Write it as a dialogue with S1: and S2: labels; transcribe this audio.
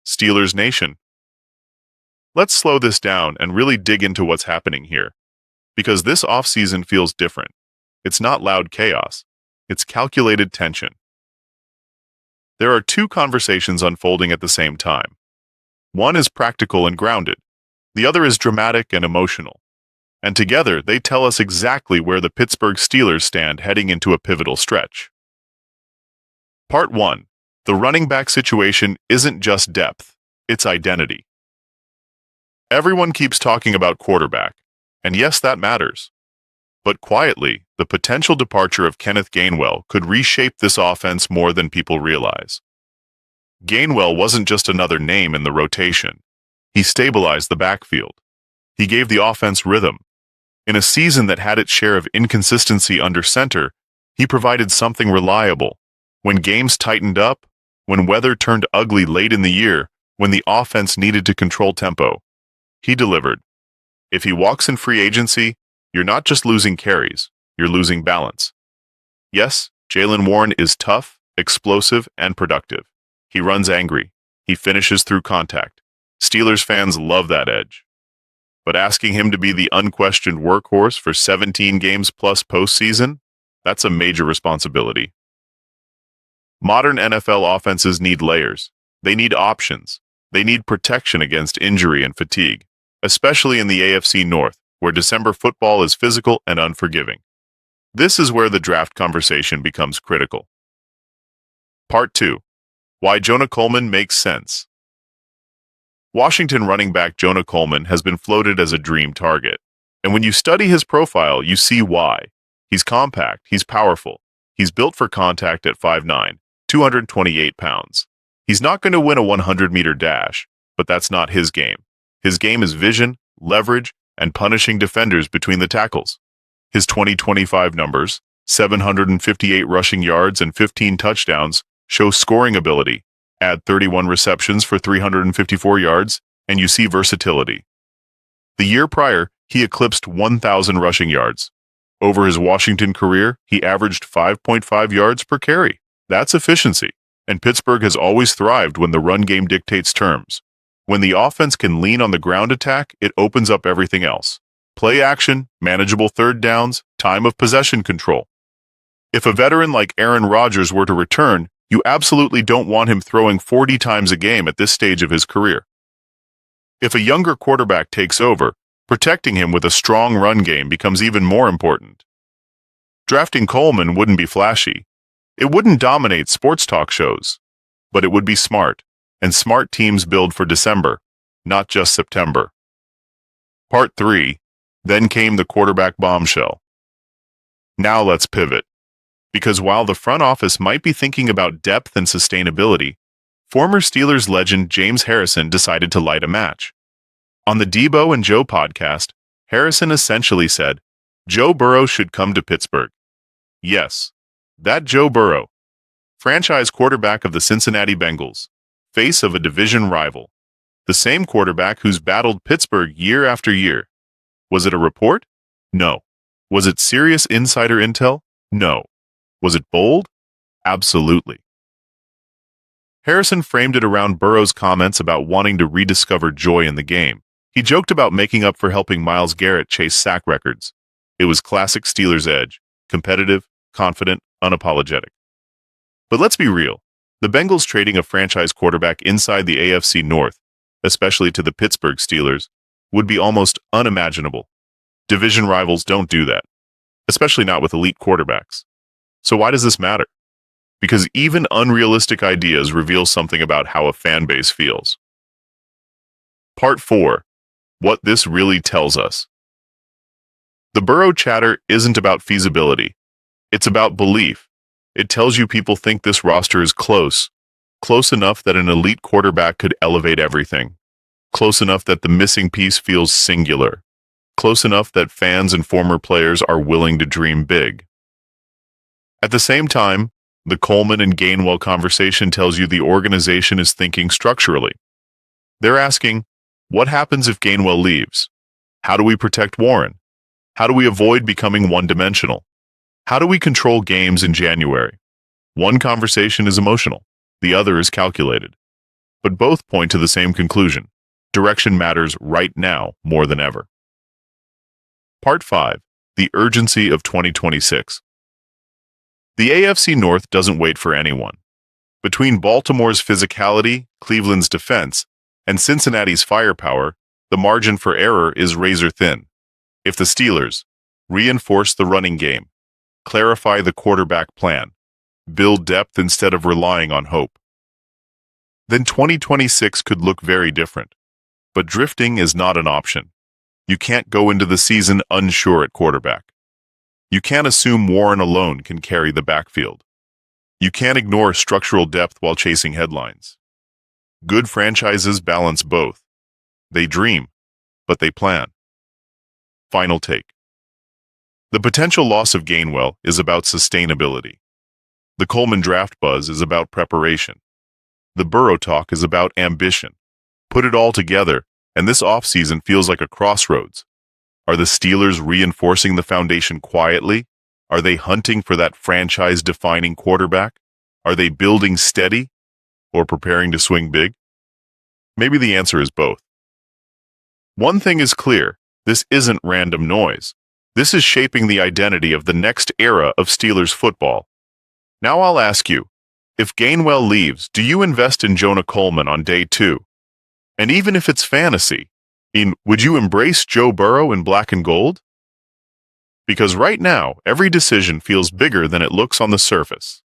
S1: Steelers Nation. Let's slow this down and really dig into what's happening here, because this offseason feels different. It's not loud chaos, it's calculated tension. There are two conversations unfolding at the same time. One is practical and grounded, the other is dramatic and emotional. And together, they tell us exactly where the Pittsburgh Steelers stand heading into a pivotal stretch. Part 1. The running back situation isn't just depth, it's identity. Everyone keeps talking about quarterback, and yes, that matters. But quietly, the potential departure of Kenneth Gainwell could reshape this offense more than people realize. Gainwell wasn't just another name in the rotation. He stabilized the backfield. He gave the offense rhythm. In a season that had its share of inconsistency under center, he provided something reliable. When games tightened up, when weather turned ugly late in the year, when the offense needed to control tempo, he delivered. If he walks in free agency, you're not just losing carries, you're losing balance. Yes, Jaylen Warren is tough, explosive, and productive. He runs angry. He finishes through contact. Steelers fans love that edge. But asking him to be the unquestioned workhorse for 17 games plus postseason, that's a major responsibility. Modern NFL offenses need layers. They need options. They need protection against injury and fatigue, especially in the AFC North, where December football is physical and unforgiving. This is where the draft conversation becomes critical. Part 2. Why Jonah Coleman makes sense. Washington running back Jonah Coleman has been floated as a dream target. And when you study his profile, you see why. He's compact, he's powerful, he's built for contact at 5'9", 228 pounds. He's not going to win a 100-meter dash, but that's not his game. His game is vision, leverage, and punishing defenders between the tackles. His 2025 numbers, 758 rushing yards and 15 touchdowns, show scoring ability. Add 31 receptions for 354 yards, and you see versatility. The year prior, he eclipsed 1,000 rushing yards. Over his Washington career, he averaged 5.5 yards per carry. That's efficiency, and Pittsburgh has always thrived when the run game dictates terms. When the offense can lean on the ground attack, it opens up everything else. Play action, manageable third downs, time of possession control. If a veteran like Aaron Rodgers were to return, you absolutely don't want him throwing 40 times a game at this stage of his career. If a younger quarterback takes over, protecting him with a strong run game becomes even more important. Drafting Coleman wouldn't be flashy. It wouldn't dominate sports talk shows, but it would be smart, and smart teams build for December, not just September. Part 3. Then came the quarterback bombshell. Now let's pivot. Because while the front office might be thinking about depth and sustainability, former Steelers legend James Harrison decided to light a match. On the Debo and Joe podcast, Harrison essentially said, Joe Burrow should come to Pittsburgh. Yes, that Joe Burrow, franchise quarterback of the Cincinnati Bengals, face of a division rival, the same quarterback who's battled Pittsburgh year after year. Was it a report? No. Was it serious insider intel? No. Was it bold? Absolutely. Harrison framed it around Burrow's comments about wanting to rediscover joy in the game. He joked about making up for helping Myles Garrett chase sack records. It was classic Steelers edge, competitive, confident, unapologetic. But let's be real. The Bengals trading a franchise quarterback inside the AFC North, especially to the Pittsburgh Steelers, would be almost unimaginable. Division rivals don't do that, especially not with elite quarterbacks. So why does this matter? Because even unrealistic ideas reveal something about how a fan base feels. Part 4. What this really tells us. The Burrow chatter isn't about feasibility. It's about belief. It tells you people think this roster is close enough that an elite quarterback could elevate everything, close enough that the missing piece feels singular, close enough that fans and former players are willing to dream big. At the same time, the Coleman and Gainwell conversation tells you the organization is thinking structurally. They're asking, what happens if Gainwell leaves? How do we protect Warren? How do we avoid becoming one-dimensional? How do we control games in January? One conversation is emotional, the other is calculated. but both point to the same conclusion. Direction matters right now more than ever. Part 5. The urgency of 2026. The AFC North doesn't wait for anyone. Between Baltimore's physicality, Cleveland's defense, and Cincinnati's firepower, the margin for error is razor thin. If the Steelers reinforce the running game, clarify the quarterback plan, build depth instead of relying on hope, then 2026 could look very different. But drifting is not an option. You can't go into the season unsure at quarterback. You can't assume Warren alone can carry the backfield. You can't ignore structural depth while chasing headlines. Good franchises balance both. They dream, but they plan. Final take. The potential loss of Gainwell is about sustainability. The Coleman draft buzz is about preparation. The Burrow talk is about ambition. Put it all together, and this offseason feels like a crossroads. Are the Steelers reinforcing the foundation quietly? Are they hunting for that franchise-defining quarterback? Are they building steady or preparing to swing big? Maybe the answer is both. One thing is clear, this isn't random noise. This is shaping the identity of the next era of Steelers football. Now I'll ask you, if Gainwell leaves, do you invest in Jonah Coleman on day 2? And even if it's fantasy, would you embrace Joe Burrow in black and gold? Because right now, every decision feels bigger than it looks on the surface.